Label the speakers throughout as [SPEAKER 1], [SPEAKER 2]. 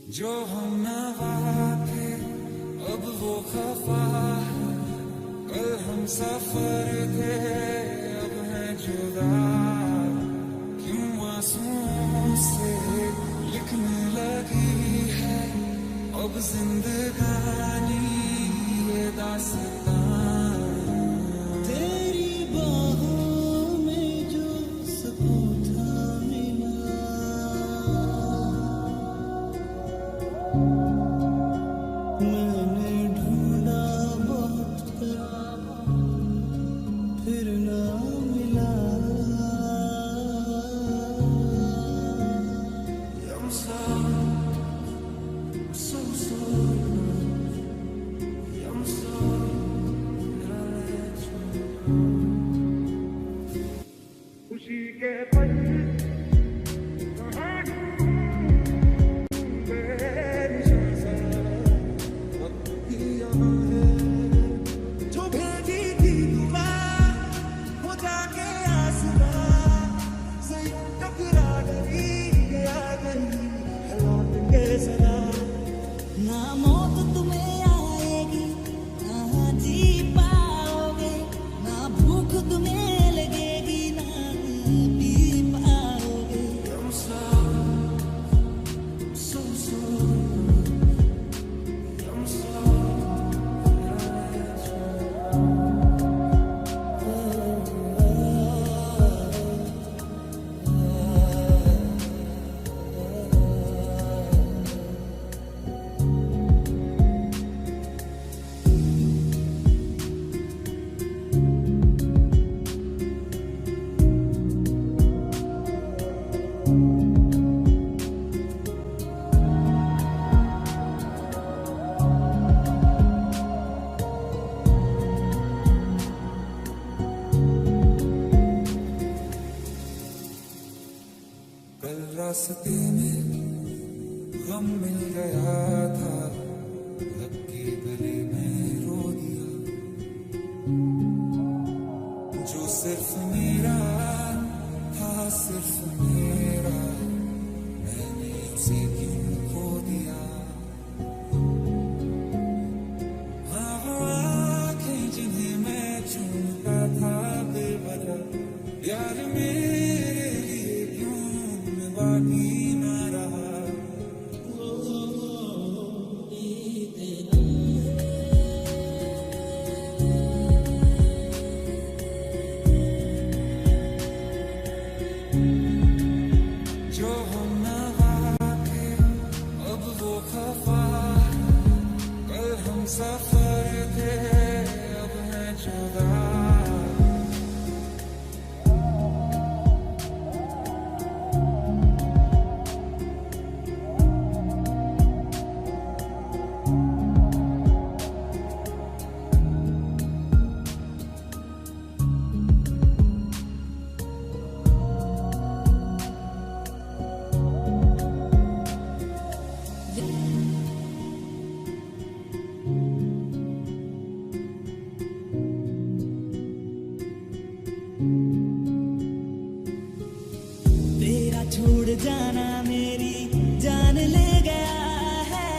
[SPEAKER 1] जो हम नवा थे अब वो खफा है, कल हम सफर थे अब हैं जुदा। क्यों आंसुओं से लिखने लगी है अब जिंदगानी ये दास्तां। तेरी बाहों में जो सुकून था मिला, मैंने ढूंढा बहुत फिर ना मिला। I'm sorry, so sorry, I'm sorry that I let you go। खुशी के पल कहाँ ढूंढे निशान सा, वक्त की यहाँ है जो भेजी थी दुआ, वो जाके आसमां से टकरा गई, आ गई है लौट के सदा। ना मौत तुम्हें आएगी ना जी पाओगे, ना भूख तुम्हें लगेगी ना पी पाओगे। I'm sorry, so sorry, I'm sorry that I let कल रास्ते में गम मिल गया था, लब के गले में रो दिया। जो सिर्फ मेरा था सिर्फ मेरा, मैंने उसे क्यों खो दिया। हाँ वो आँखें जिन्हें मैं चूमता था बेवजह, प्यार मेरे लिए क्यों बाकी ना रहा। जो हम नवा थे अब वो खफा है, कल हम सफर थे अब हैं जुदा। तेरा छोड़ जाना मेरी जान ले गया है,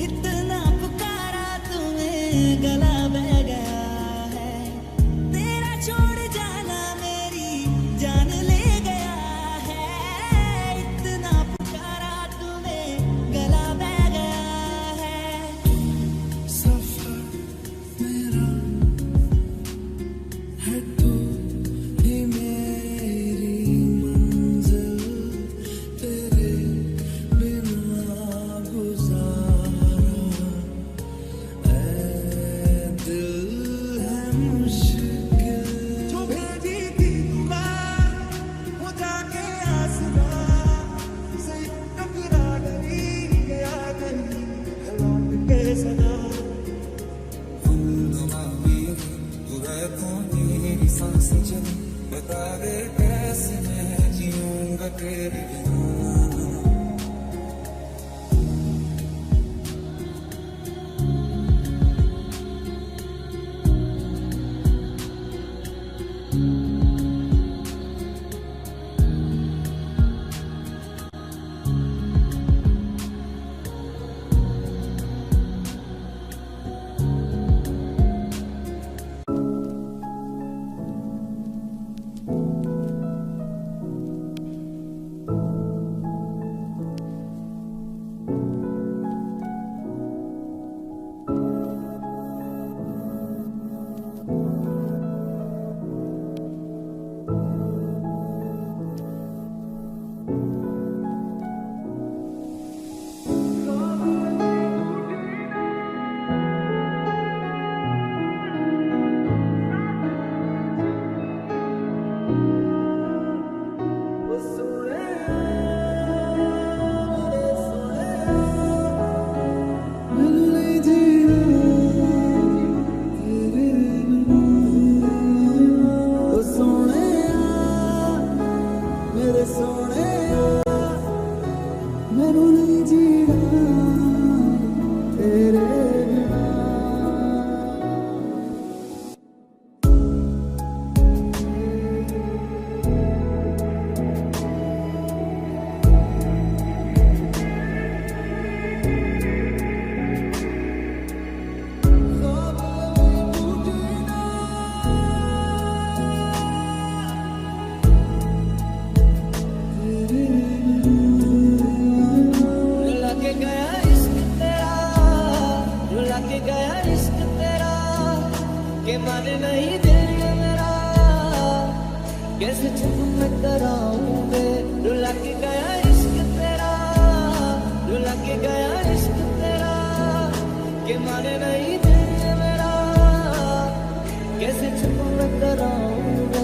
[SPEAKER 1] इतना पुकारा तुम्हें गला बह गया है। तेरा छोड़ जाना मेरी जान ले गया है, इतना पुकारा तुम्हें गला बह गया है। सफर मेरा है तो ही मेरी मंजिल, तेरे बिना गुजारा ऐ दिल है मुश्किल। जो भेजी थी दुआ, वो जाके आसमां से टकरा गई, आ गई है लौट के सदा। तू है कौन मेरी सांसें चली, बता दे कैसे मैं जीऊंगा तेरे बिना।
[SPEAKER 2] माने नहीं दिल ये मेरा, कैसे चुप मैं कराऊं वे, रुला के गया इश्क तेरा, रुला के गया इश्क तेरा, के माने नहीं दिल ये मेरा, कैसे चुप मैं कराऊं वे।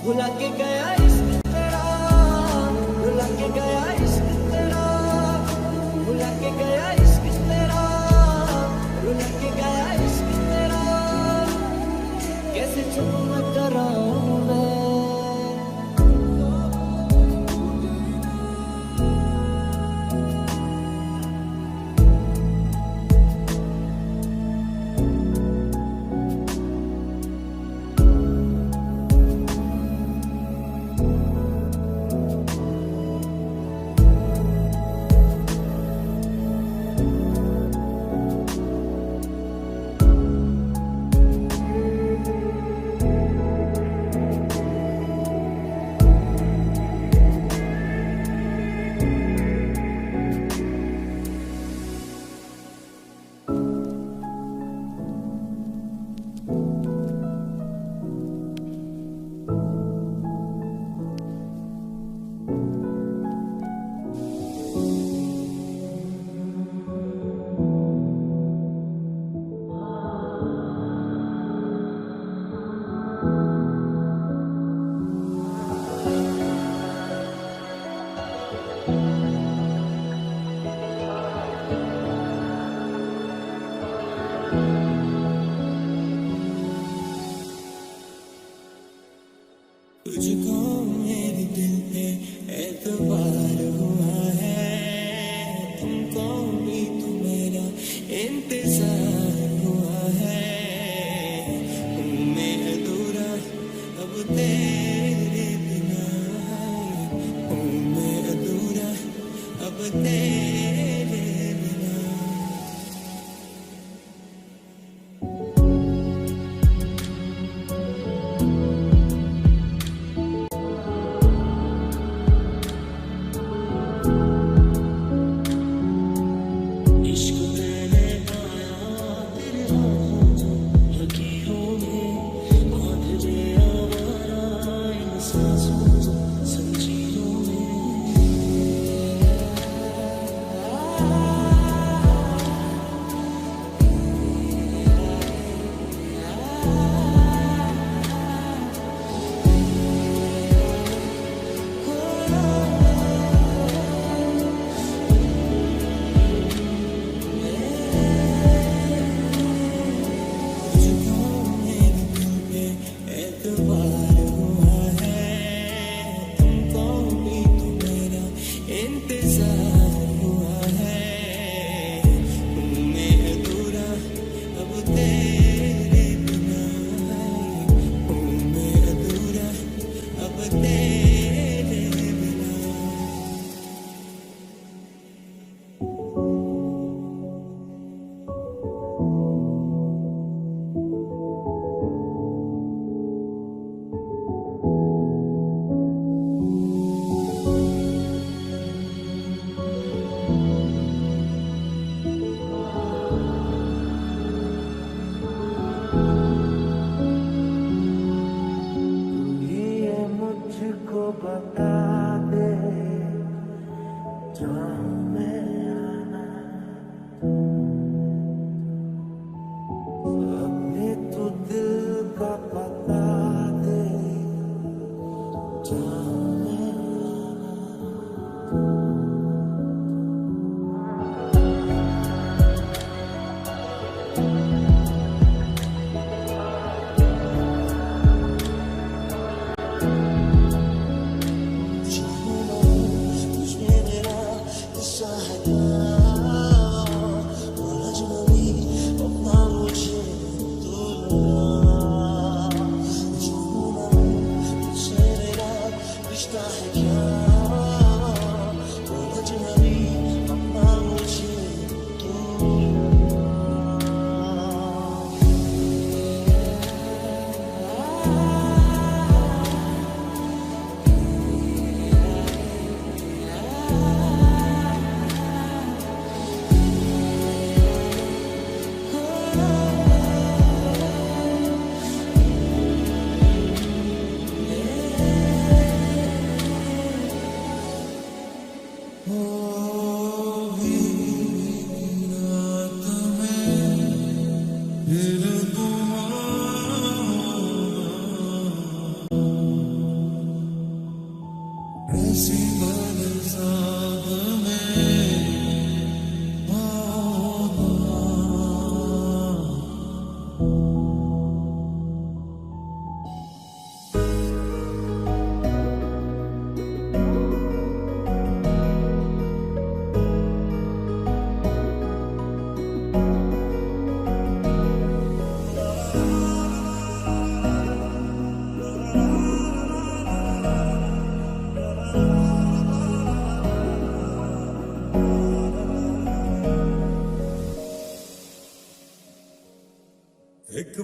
[SPEAKER 2] भुला के गया इश्क तेरा, भुला के गया इश्क तेरा, भुला के गया इश्क तेरा, भुला के गया इश्क तेरा, कैसे चुप मैं कराऊं मैं।
[SPEAKER 1] तुझको मेरे दिल पे एतबार हुआ है, तुमको भी तो मेरा इंतजार हुआ है।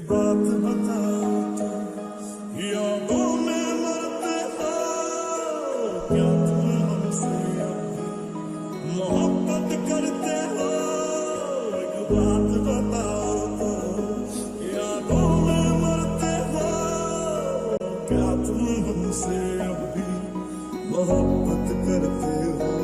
[SPEAKER 1] बात बताओ तो, यादों में मरते हो क्या तुम हमसे मोहब्बत करते हो? एक बात बताओ तो, यादों में मरते हो क्या तुम हमसे अब भी मोहब्बत करते हो?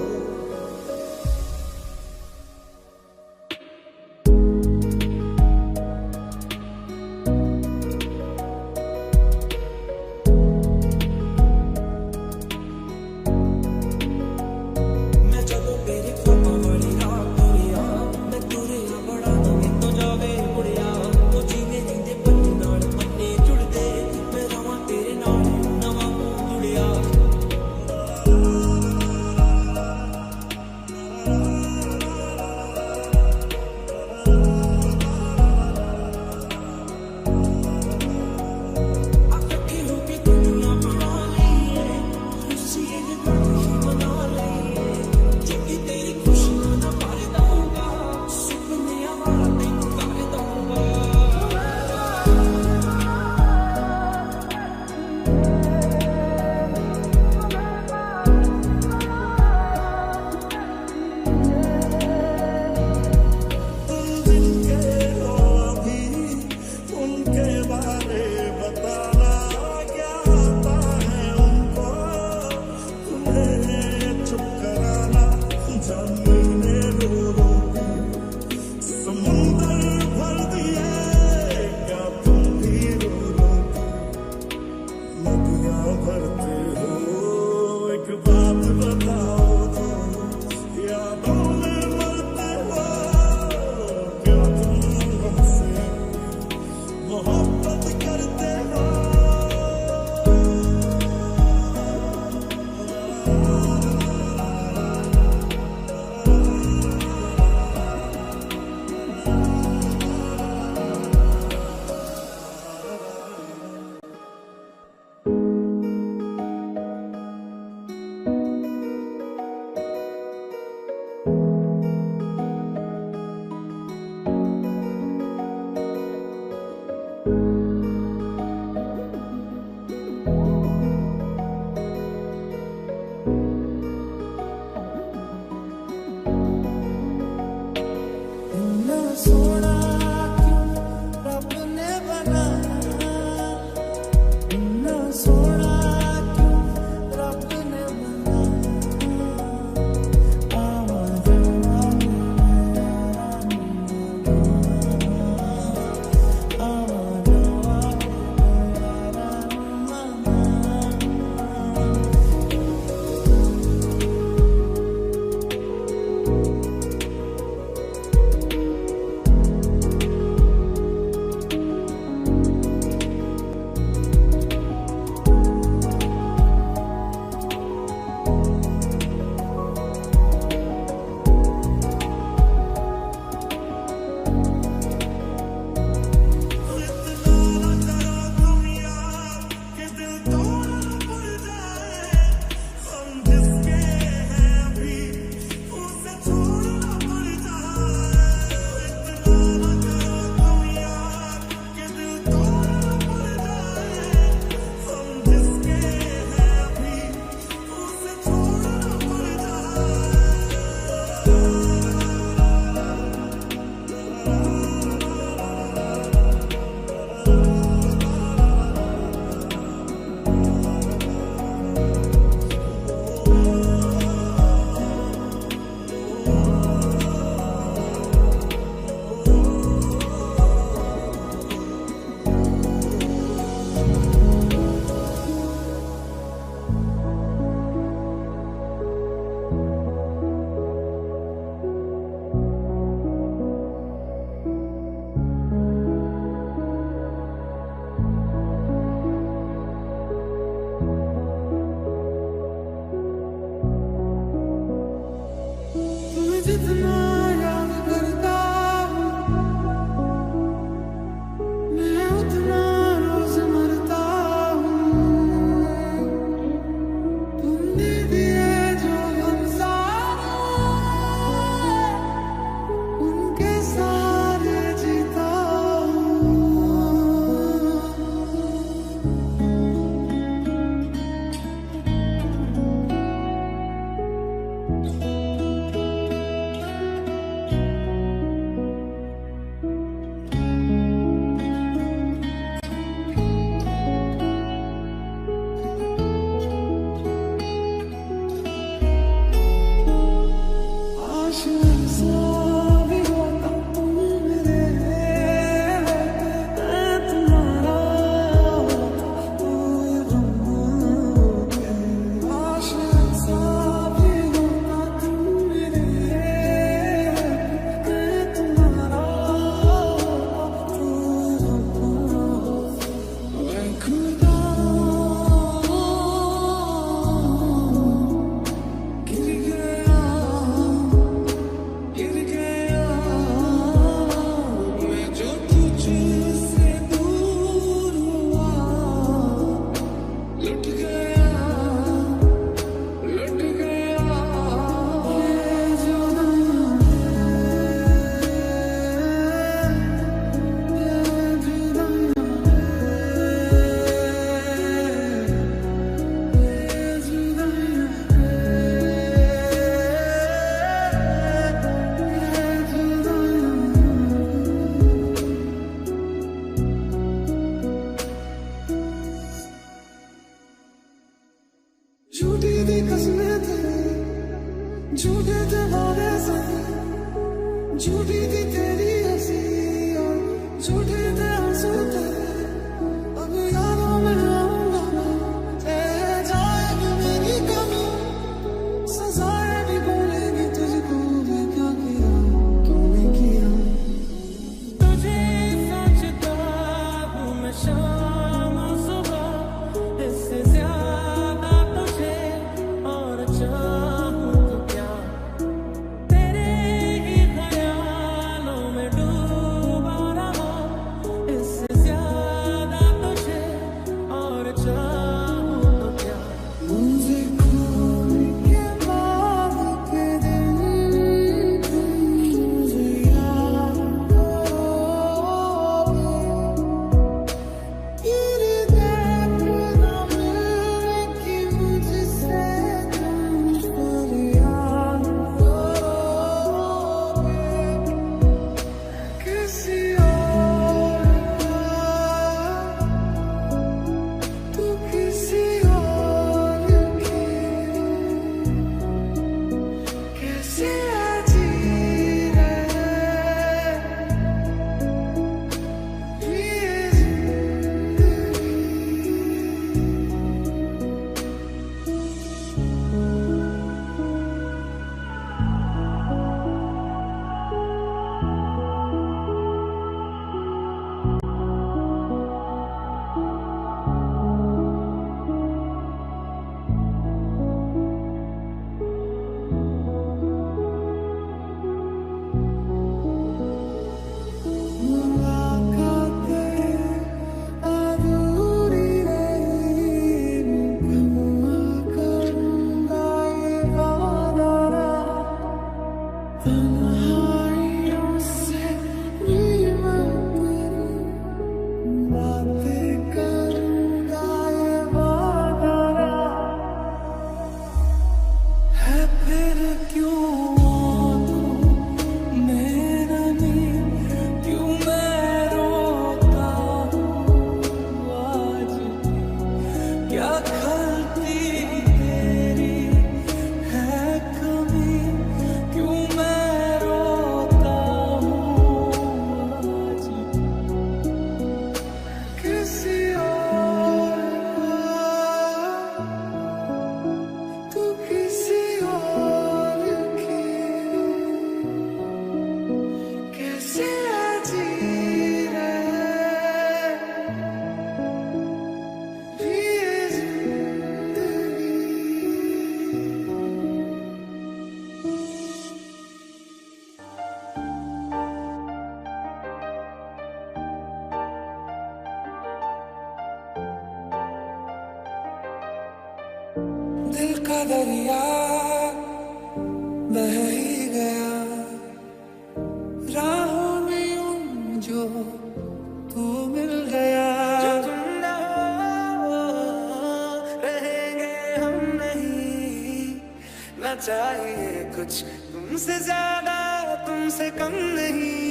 [SPEAKER 1] झूठी थी तेरी हंसी और झूठे थे आंसू तेरे, अब यादों में आऊंगा मैं, रह जाएगी मेरी कमी, सजाएं भी भूलेगी तुझको, मैं क्या किया क्यों नहीं किया।
[SPEAKER 3] तुझे सोचता हूँ मैं शाम और सुबह, इससे ज्यादा तुझे और चाहूँ तो क्या, तेरे ही ख्यालों में डूबा रहा, इससे ज्यादा तुझे और चाहूँ तो क्या।
[SPEAKER 1] मुझे खोने के बाद के दिन मुझे याद करोगे, तेरे देखना मिलने की मुझसे तुम फरियाद करोगे, किसी और का तू किसी और की, कैसे जी रहे ये जिंदगी। मुलाकातें अधूरी रही, क्षमा करूंगा ये वादा रहा, तन्हाइयों से भी मैं तेरी बातें करूंगा ये वादा रहा, है फिर क्यों मेरा नींद, क्यों मैं रोता हूँ आज भी, क्या खलती तेरी है कमी, क्यों मैं रोता हूँ आज भी, किसी और का तू किसी और की, कैसे जी रहे ये जिंदगी। दिल का दरिया बह ही गया, राहों में यूं जो तू मिल गया, जो तुम ना हो रहेंगे हम नहीं, ना चाहिए कुछ तुमसे ज्यादा तुमसे कम नहीं।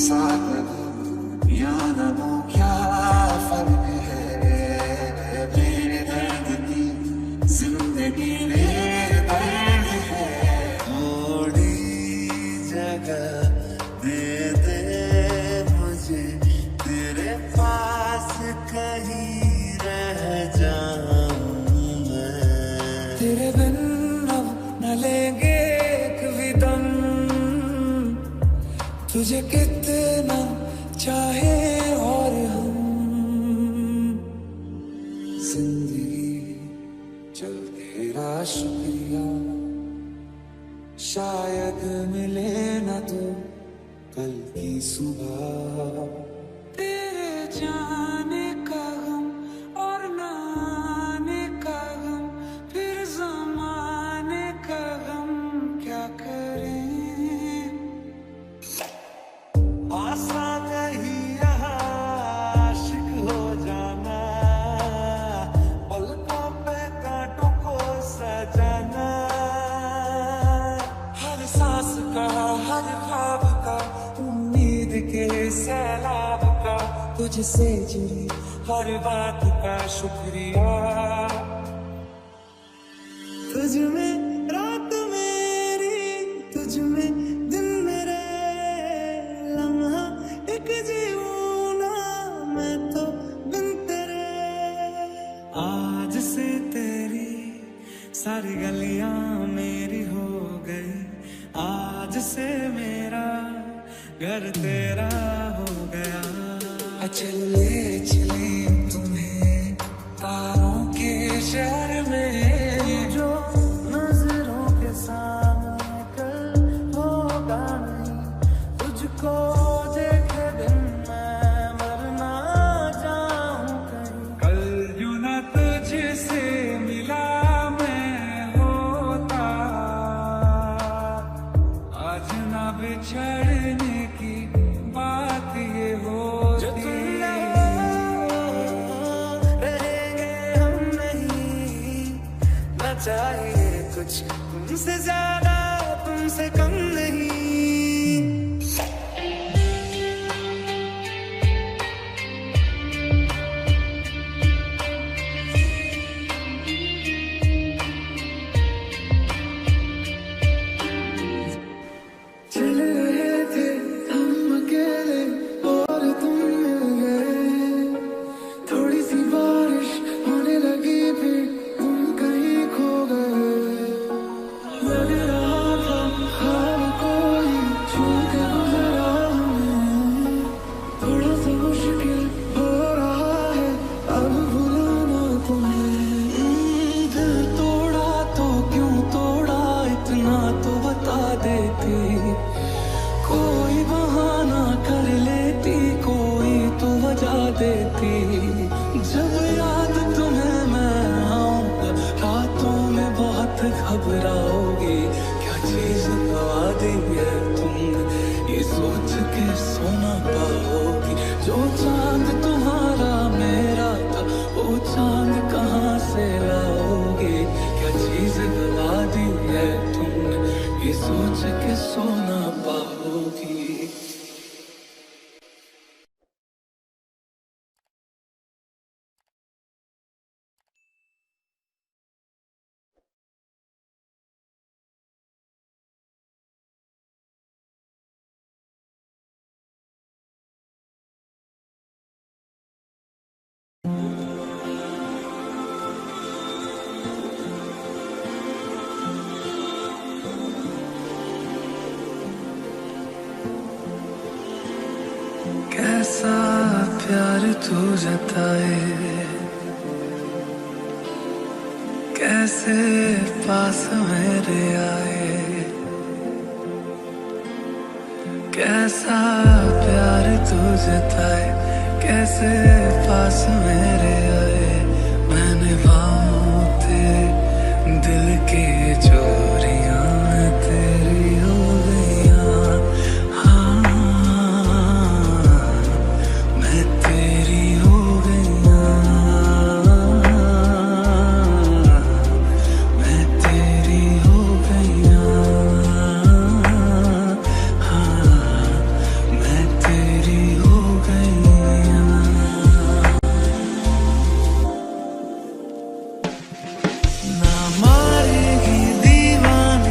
[SPEAKER 1] साथ हो या न हो क्या फर्क है, मेरे दर्द की जिंदगी में दर्द है, थोड़ी जगह दे दे मुझे, तेरे पास कहीं रह जाऊं मैं, तेरे बिन अब न लेंगे एक भी दम, तुझे कितना चाहे और हम, जिंदगी चल तेरा शुक्रिया, शायद मिले ना तो कल की सुबह, तेरे जाने का गम और ना आने का गम, फिर जमाने का गम क्या करें, आसान नहीं यहाँ आशिक हो जाना, पलकों पे कांटों को सजाना, हर सांस का हर ख्वाब का उम्मीद
[SPEAKER 3] के सैलाब का, तुझसे जुड़ी हर बात का शुक्रिया। तुझ में रात मेरी, तुझ में दिन मेरे, लम्हा एक जीऊं ना मैं तो बिन तेरे। आज से तेरी सारी गलियां मेरी हो गई, आज से मेरा घर तेरा हो गया। चले चले तुम्हें तारों के शहर में, जो नजरों के सामने कल होगा नहीं, तुझको देखे दिन मैं मर ना जाऊं कहीं। कल जो न तुझसे मिला मैं होता, आज ना बिछड़ने की बात ये हो। चाहिए कुछ तुमसे ज्यादा, तुमसे कम नहीं। चल रहे थे हम अकेले और तुम मिल गए, थोड़ी सी बारिश होने लगी फिर कोई बहाना कर लेती, कोई तो वजह देती। जब याद तुम्हें मैं आऊंगा, रातों में बहुत घबराओगी। क्या चीज गवा दी है तुमने, ये सोच के सोना पाओगी। जो चांद तुम्हारा मेरा था, वो चांद कहाँ से लाओगी। क्या चीज गवा दी है तुमने, ये सोच के सोना पाओगी। कैसा प्यार तू जताए, कैसे पास मेरे आए। कैसा प्यार तू जताए, कैसे पास मेरे आए। मैंने बांधे दिल की चोरियां तेरी हो गईयां। मारेगी दीवानी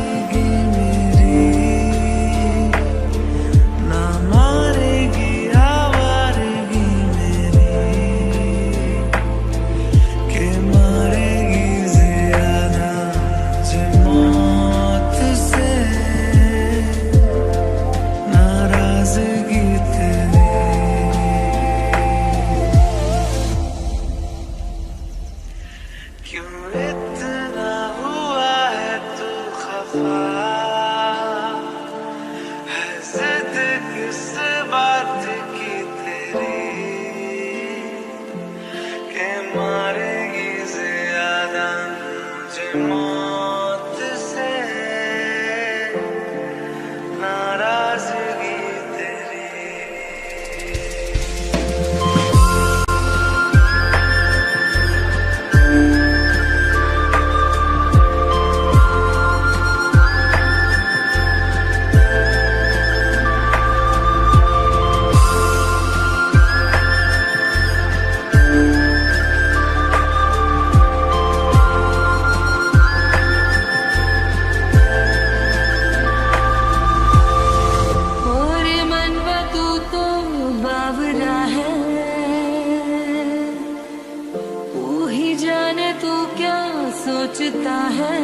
[SPEAKER 4] सोचता है,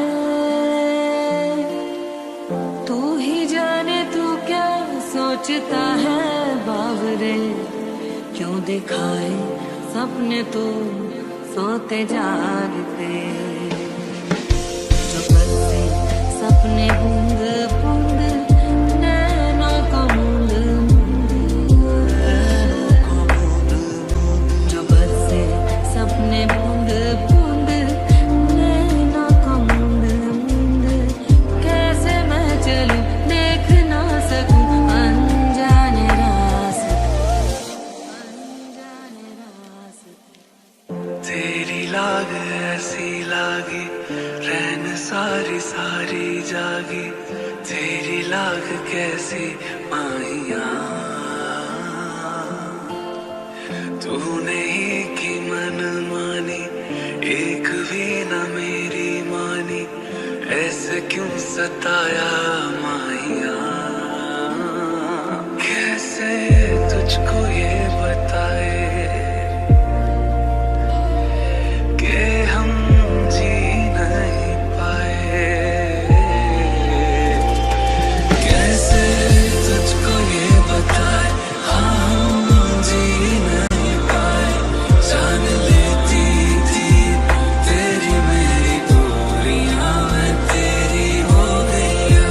[SPEAKER 4] तू ही जाने तू क्या सोचता है बावरे, क्यों दिखाए सपने तो सोते जागते, जो बरसे सपने बूंद बूंद नैनों को मूंद मूंद, जो बरसे सपने बूंद बूंद नैनों को मूंद मूंद, कैसे मैं चलूं देख ना सकूं अनजाने रास्ते, अनजाने रास्ते।
[SPEAKER 3] तेरी लाग ऐसी लागी रैन सारी सारी जागी, तेरी लाग कैसी माहिया, तूने ही की मन मानी एक भी न मेरी मानी, ऐसे क्यों सताया माहिया, कैसे तुझको ये बताए कि हम जी नहीं पाए, कैसे तुझको ये बताए हाँ हम जी नहीं पाए, जान लेती थी तेरी मेरी दूरियां, मैं तेरी हो गया,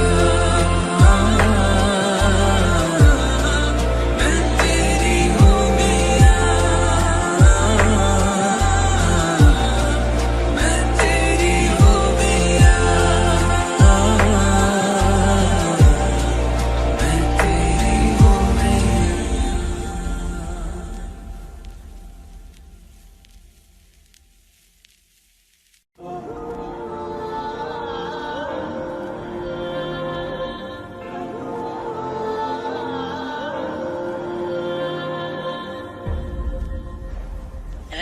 [SPEAKER 3] मैं तेरी हो गया, मैं तेरी हो गया, मैं तेरी हो गया।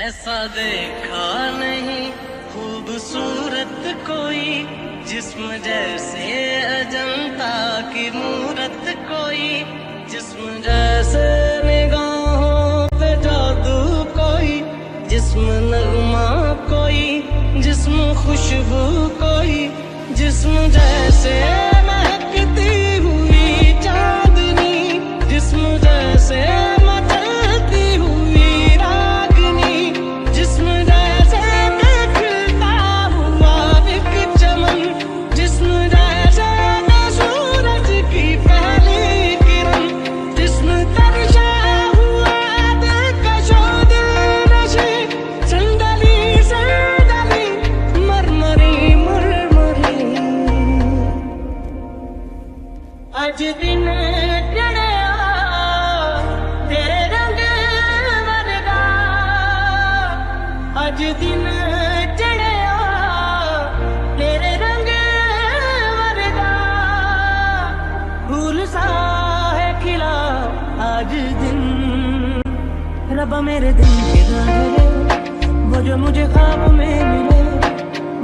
[SPEAKER 5] ऐसा देखा नहीं खूबसूरत कोई, जिस्म जैसे अजंता की मूरत कोई, जिस्म जैसे निगाहों पे जादू कोई, जिस्म नगमा कोई, जिस्म खुशबू कोई, जिस्म जैसे महकती हुई चांदनी, जिस्म जैसे मचलती हुई रागनी, जिस्म जैसे खिलता हुआ एक चमन, जिस्म जैसे सूरज की पहली किरण, जिस्म तरशा हुआ दिलकशो दिलनशी, संदली संदली मरमरी मुरमुरी, अज दिन चढ़िया तेरे रंग वरगा, अज दिन चढ़िया तेरे रंग वरगा, फूल सा है खिला आज दिन, रब्बा मेरे दिल के गले, वो जो मुझे ख्वाब में मिले,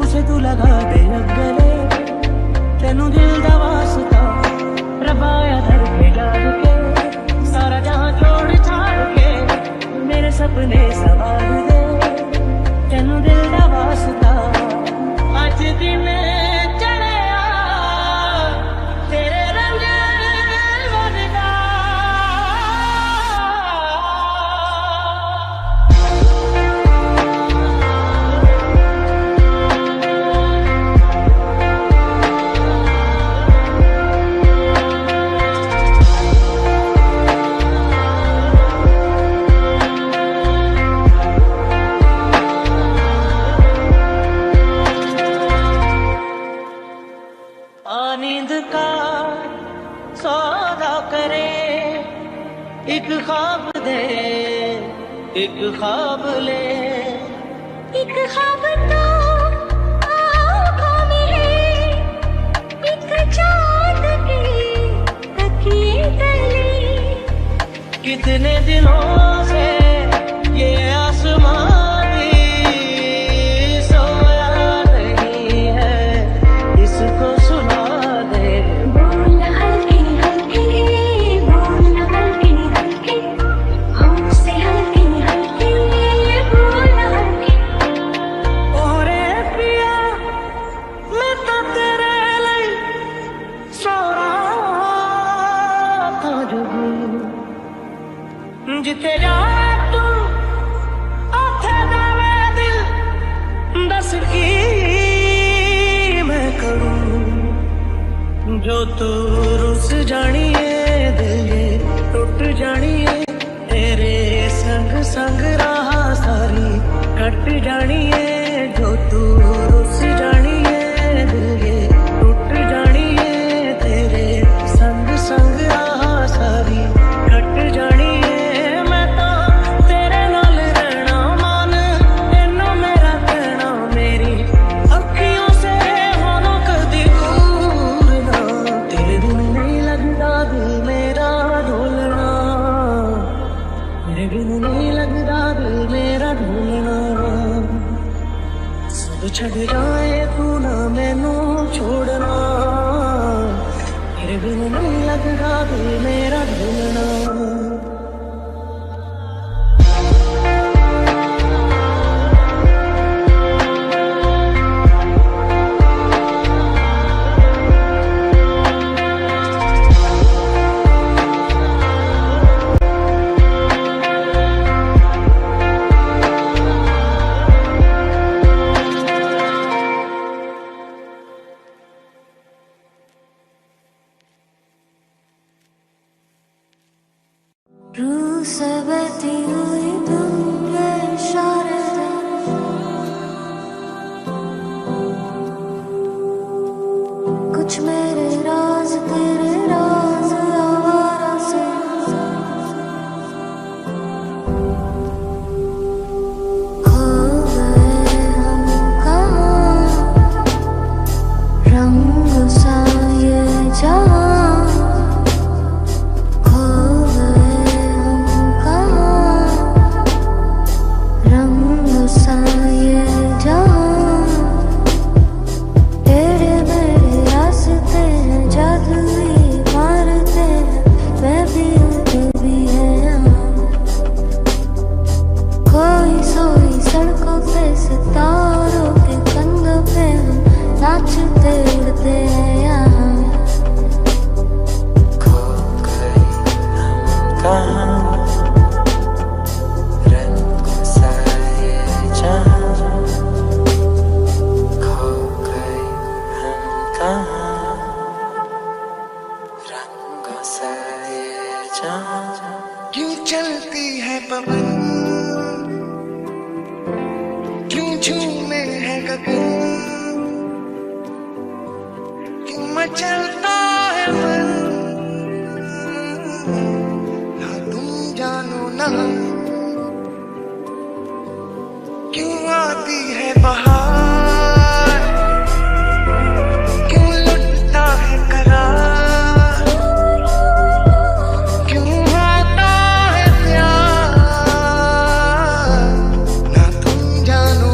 [SPEAKER 5] उसे तू लगा दे अब गले, तेनू दिल दा वास्ता रबाया धर के डाल के, सारा जहां छोड़ छाड़ के मेरे सपने सवार दे, तेनू दिल दा वास्ता अज दिन चढ़िया तेरे रंग वरगा। नींद का सौदा करे, एक ख्वाब दे एक ख्वाब ले,
[SPEAKER 4] एक ख्वाब तो आँखों में है, एक चाँद की तकिए तले,
[SPEAKER 5] कितने दिनों से ये आसमान भी सोया नहीं है, इसको सुना दे।
[SPEAKER 4] बोल हल्के हल्के, बोल हल्के हल्के, हमसे हल्के हल्के, बोल हल्के।
[SPEAKER 5] ओरे पिया जिथे जाए तू उथे जावे दिल, दस की मैं करूं जो तू रुस जानी है, दिल ये टुट जानी है, तेरे संग संग राह सारी कट जानी है, जो तू रुस जानी है, दिल ये टूट जानी है, तेरे संग संग राह सारी कट जानी है। मैं तो तेरे नाल रहना मान, तेनों मेरा कहना, मेरी अखियों से होना कदी दूर ना, तेरे बिन नहीं लगता दिल मेरा ढोलना, तेरे बिन नहीं लगता दिल मेरा ढोलना। सब छड़ जाए तू ना मैनू छोड़ना, तेरे बिन नहीं लगता दिल मेरा ढोलना।
[SPEAKER 4] रूह से बहती हुई तुम के इशारे से, कुछ मेरे राज तेरे राज आवारा से, खो गए हम कहाँ, रंग सा ये जहाँ, सितारों के कंधों पे हम नाचते उड़ते हैं यहाँ।
[SPEAKER 6] खो गए हम कहाँ, रंग सा ये जहाँ, खो गए हम कहाँ, रंग सा ये जहाँ।
[SPEAKER 1] क्यों चलती है पवन, झूमे है गगन, क्यों मचलता है मन, ना तुम जानो ना, क्यों आती है बहार, क्यों लुटता है करार, क्यों आता है प्यार, ना तुम जानो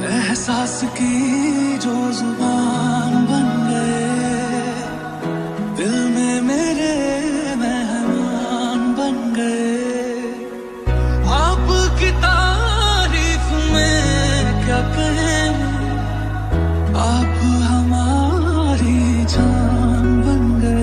[SPEAKER 3] एहसास की जो जुबान बन गए, दिल में मेरे मेहमान बन गए। आपकी तारीफ में क्या कहें, आप हमारी जान बन गए।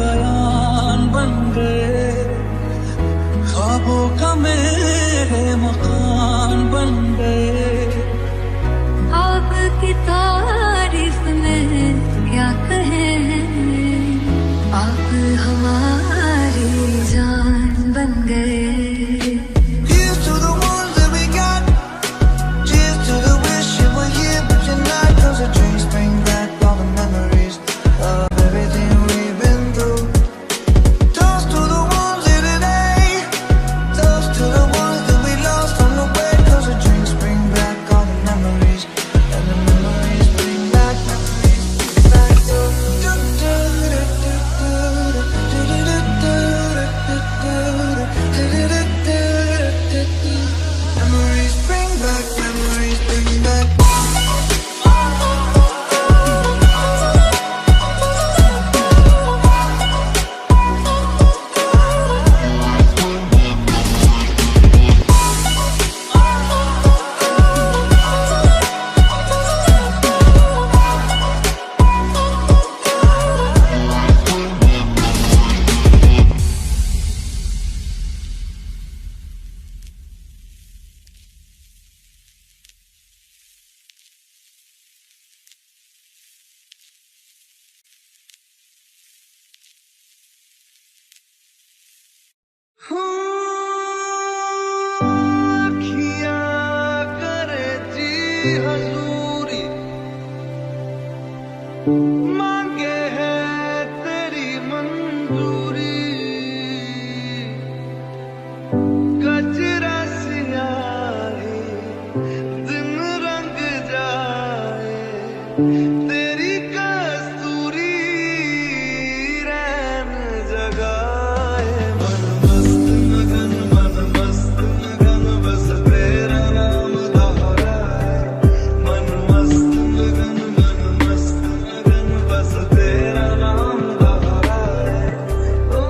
[SPEAKER 3] अयान बन गए, ख्वाबों का मेरे मकान बन गए।
[SPEAKER 4] आपकी तारीफ में क्या कहें, आप हमारी जान बन गए।
[SPEAKER 1] Here's to the ones that we got. Cheers to the wish you were here, but you're not. 'Cause the dreams bring back all the memories of everything we've been through. Toast to the ones here today. Toast to the ones that we lost on the way. 'Cause the dreams bring back all the memories, and the memories bring back memories. Memories bring back, memories bring back.
[SPEAKER 3] हजूरी मांगे है तेरी मंजूरी, कचरा सियाही दिन रंग जाए, तेरी कस्तूरी रैन जगाए। मन मस्त मगन बस तेरा नाम दोहराए। मन मस्त मगन बस तेरा नाम दोहराए। ओ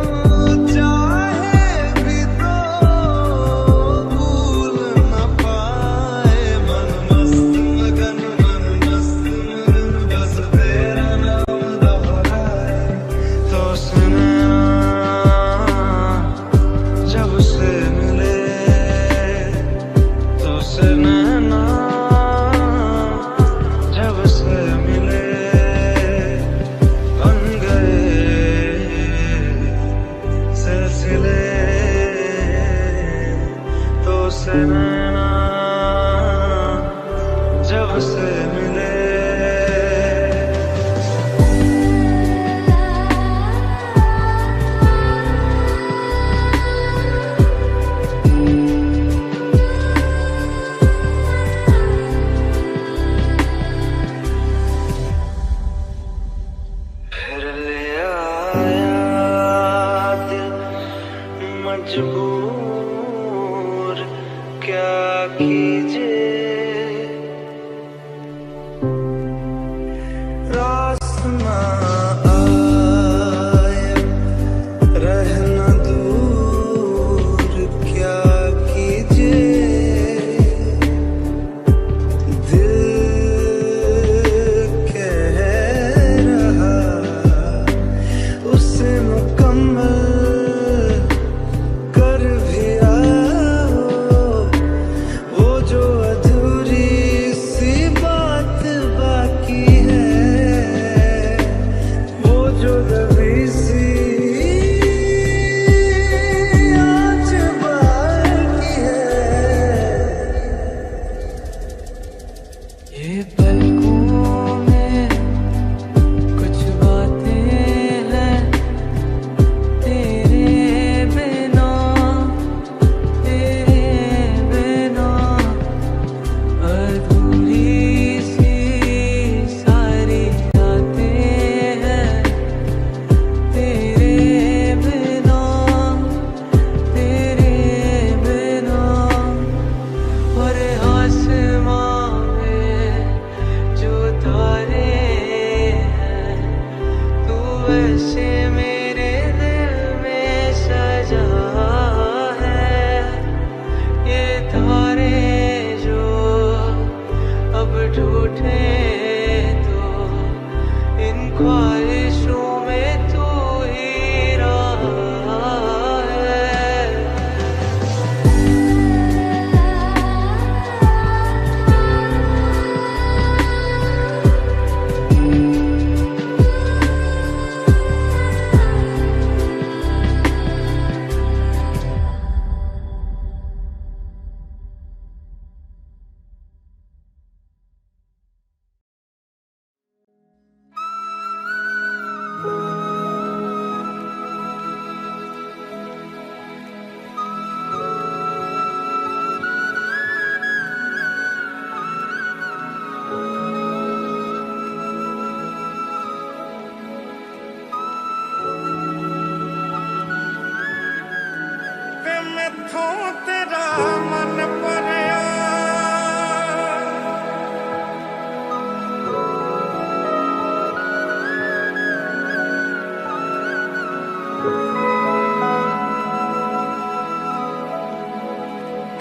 [SPEAKER 1] तेरा मन भरिया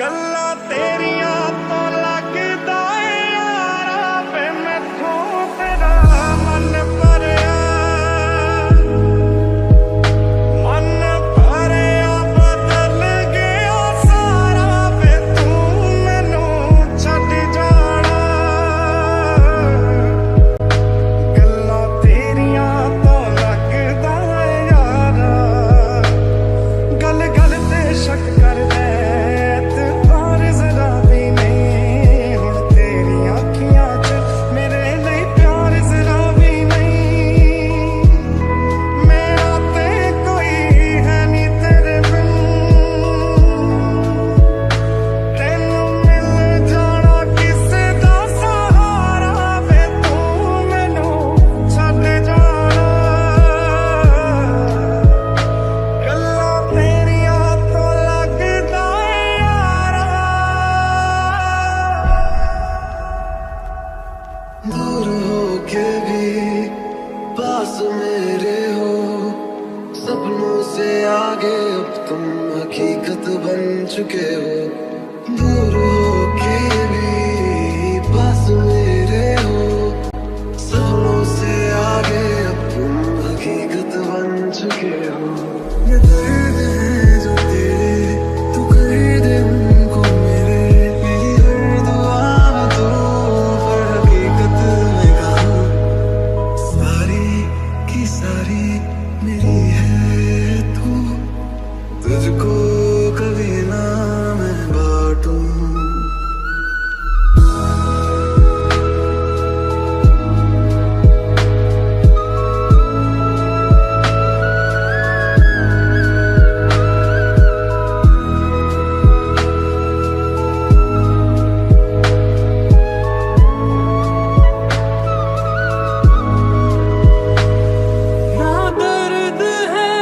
[SPEAKER 1] गल्ला तेरिया तो लगदा है यारा वे मैथों तेरा मन भरिया बदल गया सारा वे तू मैनू छड्ड जाना गल्ला तेरिया तो लगदा है यारा गल गल ते शक कर दे
[SPEAKER 3] दूर हो के भी पास मेरे हो सपनों से आगे अब तुम हकीकत बन चुके हो दूर हो के भी पास मेरे हो सपनों से आगे अब तुम हकीकत बन चुके हो ये दर्द है जो तेरे तू कर दे उनको मेरे मेरी हर दुआ में तो पर हकीकत में कहा सारी की सारी मेरी है तू तुझको कभी ना मैं बांटूं
[SPEAKER 5] ना दर्द है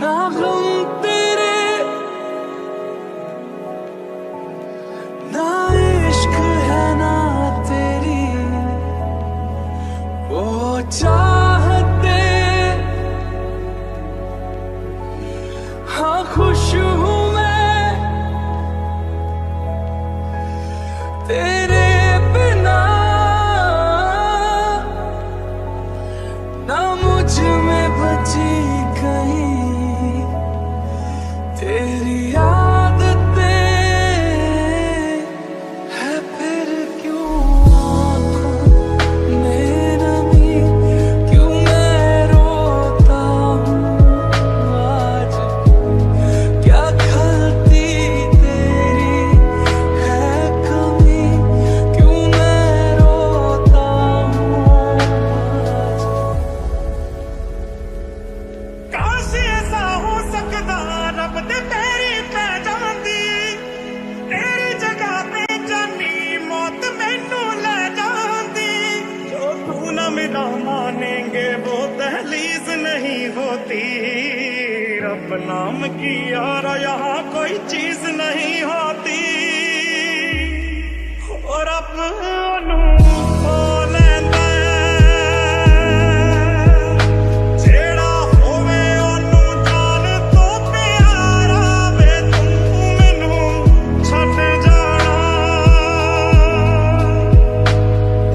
[SPEAKER 5] ना गम तेरे ना इश्क है ना तेरी वो चाहते हाँ खुश हूँ मैं तेरे बिना ना मुझ में बची कहीं तेरी आदतें है फिर क्यों आँखों में नमी क्यों मैं रोता हूँ आज क्या खलती तेरी है कमी क्यों मैं रोता हूँ आज
[SPEAKER 1] काश ऐसा हो सकदा रब दे पैरी पै जांदी तेरी जगह पे जानी मौत मैनू ले जांदी जो तू ना मेरा मानेंगे वो दहलीज नहीं होती रब नाम की यार यहाँ कोई चीज नहीं होती और अब ओनू खो लैंदा जेड़ा होवे ओनू जान तो प्यारा वे तू मैनू छड्ड जाना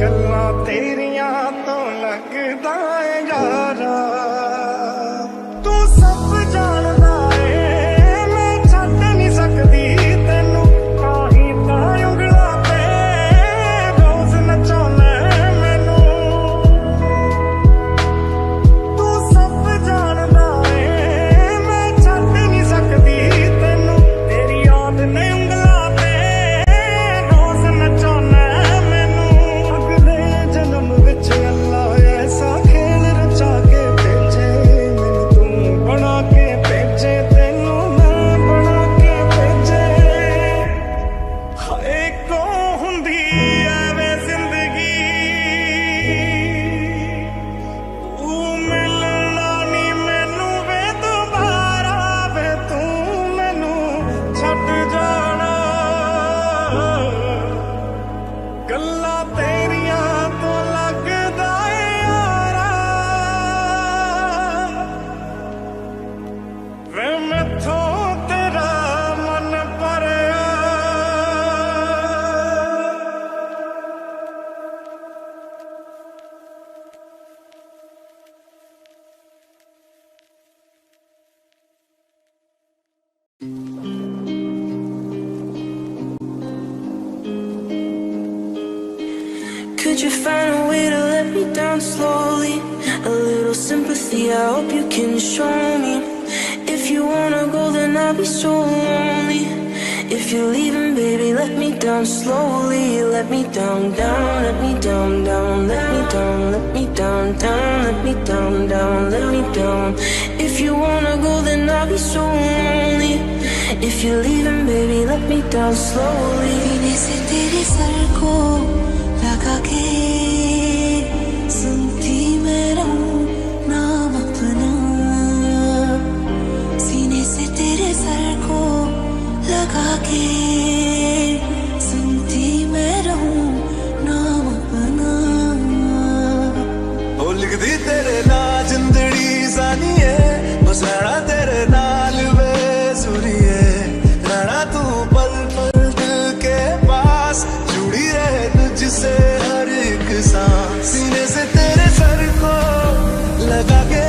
[SPEAKER 1] गल्लां तेरियां तो लगदा है यारा तू सब जानदा है मैं छड्ड नहीं सकदी तैनू ताहीं तां उंगलां ते रोज़
[SPEAKER 2] Could you find a way to let me down slowly? A little sympathy, I hope you can show me. If you wanna go, then I'll be so lonely. If you're leaving, baby, let me down slowly. Let me down, down, let me down, down, let me down, let me down, down, let me down, down, let me down. If you wanna go, then I'll be so lonely. If you're leaving, baby, let me down slowly.
[SPEAKER 4] सीने से तेरे sir को लगा के सुनती मैं रहूं नाम अपना। सीने से तेरे सर को लगा के सुनती मैं रहूं नाम अपना।
[SPEAKER 1] ओ लिख दी तेरे नाल जिंदड़ी जानी है, बस रहना तेरे नाल बेसुरी है। रहना तू पल पल दिल के पास, जुड़ी रहे तुझसे हर एक सांस। सीने से तेरे सर को लगा के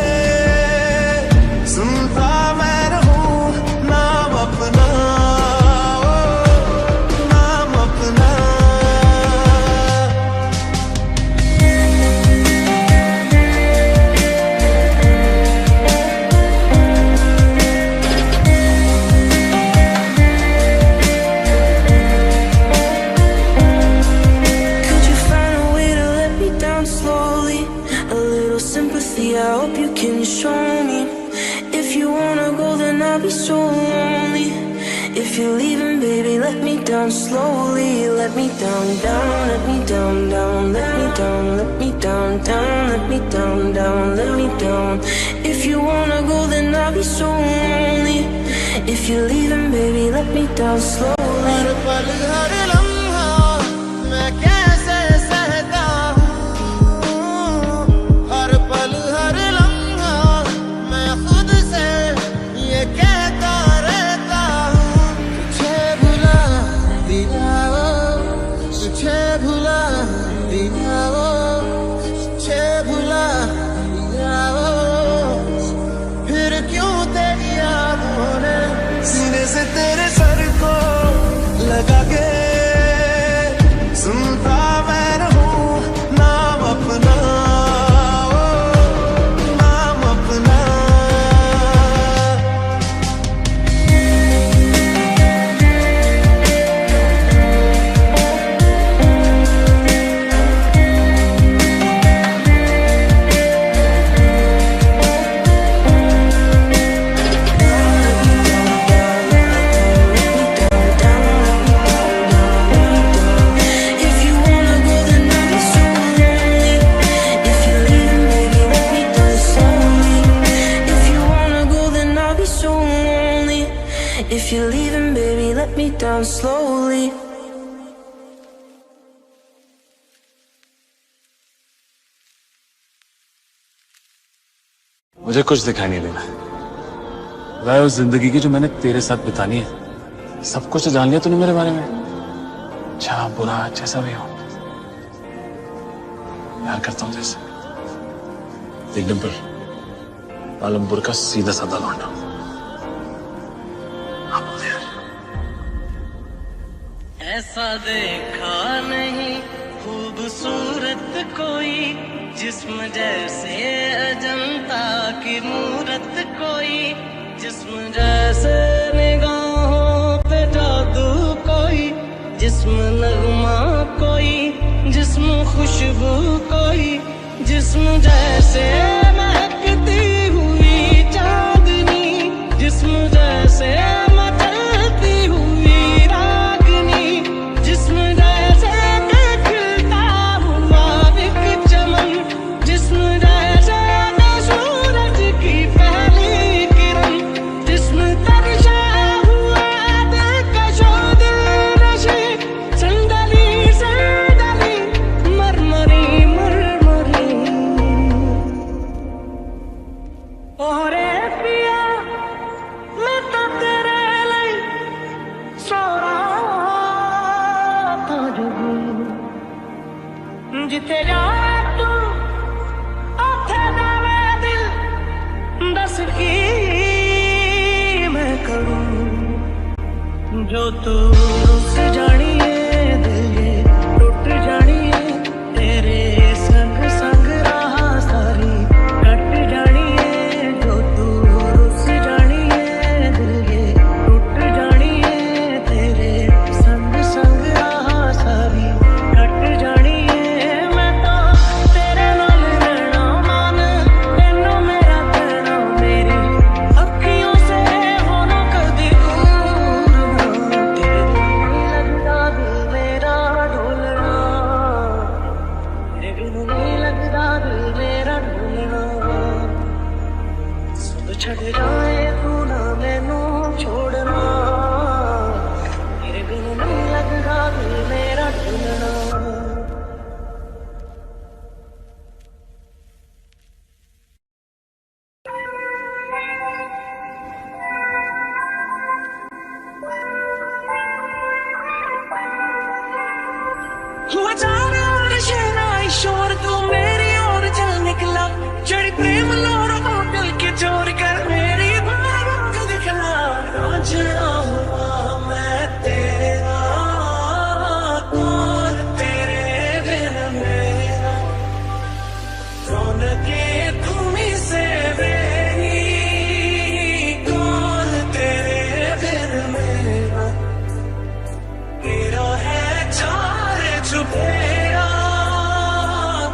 [SPEAKER 1] सुनता मैं रहूं नाम अपना, नाम अपना।
[SPEAKER 2] Could you find a way to let me down slowly? A little sympathy, I hope you can show me. If you wanna go, then I'll be so lonely. If you're leaving, baby, let me down slowly. Let me down, down, let me down, down, let me down, let me down, down, let me down, down, let me down. If you wanna go, then I'll be so lonely. If you're leaving, baby, let me down slowly.
[SPEAKER 1] हर पल हर लम्हा मैं कैसे सहता हूँ, हर पल हर लम्हा मैं खुद से ये कहता रहता हूँ। तुझे भुला दिया वो, तुझे भुला दिया वो, तुझे भुला दिया वो, फिर क्यों तेरी यादों ने सीने से तेरे सर को लगा के सुनता मैं रहूं नाम अपना, नाम अपना।
[SPEAKER 2] If you wanna go, then I'll be so lonely. If you're leaving, baby, let me down slowly. If you wanna go, then I'll be so lonely. If you're leaving, baby, let me down slowly.
[SPEAKER 7] मुझे कुछ दिखाई नहीं देना। राय उस जिंदगी की जो मैंने तेरे साथ बितानी है, सब कुछ जान लिया तूने मेरे बारे में। अच्छा बुरा जैसा भी हो, प्यार करता हूँ जैसे। देख डिम्पल, पालमपुर का सीधा साधा लौंडा। हाँ बोल दे यार।
[SPEAKER 5] ऐसा देखा नहीं खूबसूरत कोई, जिस्म जैसे अजंता की मूरत कोई, जिस्म जैसे निगाहों पे जादू कोई, जिस्म नगमा कोई, जिस्म खुशबू कोई, जिस्म जैसे महकती हुई चांदनी, जिस्म जैसे मचलती हुई रागनी, जिस्म जैसे खिलता हुआ एक चमन, जिस्म जैसे सूरज की पहली किरण, जिस्म तरशा हुआ दिलकशो दिलनशी, संदली संदली मरमरी मरमरी। ओरे पिया मैं तो तेरे लिए सो रहा था जुगू, जिते जा तू उथे जावे दिल, दस की मैं करूं जो तू रुस जानी है, दिल ये टूट जानी है, तेरे छड़ जाए तू ना मैनू छोड़ना, तेरे बिन नहीं लगदा दिल मेरा ढूंढना। हुआ जाना शहना शोर तू मेरी ओर चल निकला, जड़ी प्रेम लोरा दिल के चोर कर मेरी बात दिखला। रांझना हुआ मैं तेरा, कौन तेरे बिन मेरा, रौनके तुम्ही से मेरी, कौन तेरे बिन मेरा, तेरा है चार छुपेरा,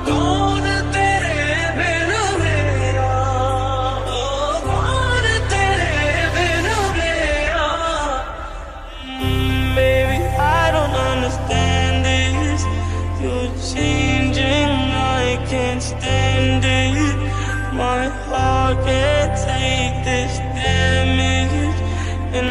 [SPEAKER 5] कौन तेरे बिन मेरा, कौन तेरे बिन मेरा। Baby, I don't understand this, you're changing, I can't stand it, my heart can't take this damage, and